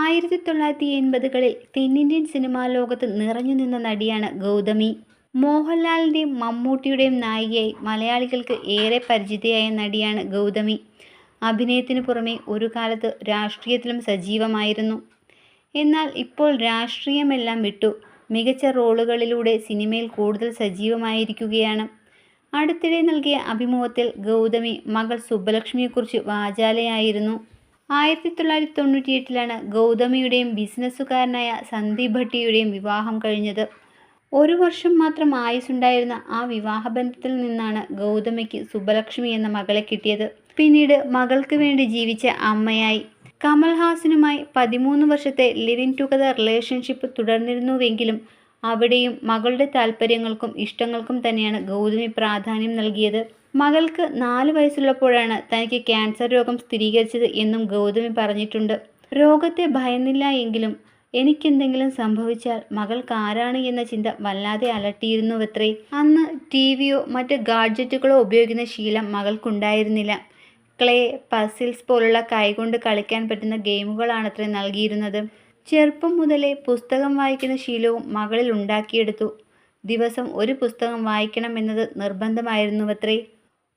1980-കളിൽ തെന്നിന്ത്യൻ സിനിമാ ലോകത്ത് നിറഞ്ഞു നിന്ന നടിയാണ് ഗൗതമി. മോഹൻലാലിൻ്റെയും മമ്മൂട്ടിയുടെയും നായികയായി മലയാളികൾക്ക് ഏറെ പരിചിതയായ നടിയാണ് ഗൗതമി. അഭിനയത്തിനു പുറമെ ഒരു കാലത്ത് രാഷ്ട്രീയത്തിലും സജീവമായിരുന്നു. എന്നാൽ ഇപ്പോൾ രാഷ്ട്രീയമെല്ലാം വിട്ടു മികച്ച റോളുകളിലൂടെ സിനിമയിൽ കൂടുതൽ സജീവമായിരിക്കുകയാണ്. അടുത്തിടെ നൽകിയ അഭിമുഖത്തിൽ ഗൗതമി മകൾ സുബ്ബലക്ഷ്മിയെക്കുറിച്ച് വാചാലയായിരുന്നു. 1998-ലാണ് ഗൗതമിയുടെയും ബിസിനസ്സുകാരനായ സന്ദീപ് ഭട്ടിയുടെയും വിവാഹം കഴിഞ്ഞത്. 1 വർഷം മാത്രം ആയുസ്സുണ്ടായിരുന്ന ആ വിവാഹബന്ധത്തിൽ നിന്നാണ് ഗൗതമിക്ക് സുബ്ബലക്ഷ്മി എന്ന മകളെ കിട്ടിയത്. പിന്നീട് മകൾക്ക് വേണ്ടി ജീവിച്ച അമ്മയായി. കമൽഹാസനുമായി 13 വർഷത്തെ ലിവിങ് ടുഗദർ റിലേഷൻഷിപ്പ് തുടർന്നിരുന്നുവെങ്കിലും അവിടെയും മകളുടെ താൽപ്പര്യങ്ങൾക്കും ഇഷ്ടങ്ങൾക്കും തന്നെയാണ് ഗൗതമി പ്രാധാന്യം നൽകിയത്. മകൾക്ക് 4 വയസ്സുള്ളപ്പോഴാണ് തനിക്ക് ക്യാൻസർ രോഗം സ്ഥിരീകരിച്ചത് എന്നും ഗൗതമി പറഞ്ഞിട്ടുണ്ട്. രോഗത്തെ ഭയന്നില്ല എങ്കിലും എനിക്കെന്തെങ്കിലും സംഭവിച്ചാൽ മകൾക്ക് ആരാണ് എന്ന ചിന്ത വല്ലാതെ അലട്ടിയിരുന്നുവത്രേ. അന്ന് ടിവിയോ മറ്റ് ഗാഡ്ജറ്റുകളോ ഉപയോഗിക്കുന്ന ശീലം മകൾക്കുണ്ടായിരുന്നില്ല. ക്ലേ, പസിൽസ് പോലുള്ള കൈകൊണ്ട് കളിക്കാൻ പറ്റുന്ന ഗെയിമുകളാണത്രേ നൽകിയിരുന്നത്. ചെറുപ്പം മുതലേ പുസ്തകം വായിക്കുന്ന ശീലവും മകളിൽ ഉണ്ടാക്കിയെടുത്തു. ദിവസം ഒരു പുസ്തകം വായിക്കണം എന്നത് നിർബന്ധമായിരുന്നുവത്രേ.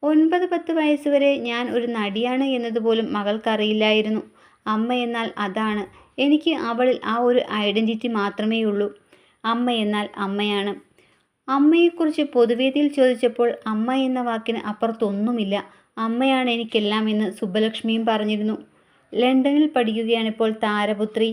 9-10 വയസ്സുവരെ ഞാൻ ഒരു നടിയാണ് എന്നതുപോലും മകൾക്കറിയില്ലായിരുന്നു. അമ്മ എന്നാൽ അതാണ്. എനിക്ക് അവളിൽ ആ ഒരു ഐഡൻറ്റിറ്റി മാത്രമേയുള്ളൂ. അമ്മ എന്നാൽ അമ്മയാണ്. അമ്മയെക്കുറിച്ച് പൊതുവേദിയിൽ ചോദിച്ചപ്പോൾ അമ്മ എന്ന വാക്കിന് അപ്പുറത്തൊന്നുമില്ല, അമ്മയാണ് എനിക്കെല്ലാം എന്ന് സുബ്ബലക്ഷ്മിയും പറഞ്ഞിരുന്നു. ലണ്ടനിൽ പഠിക്കുകയാണിപ്പോൾ താരപുത്രി.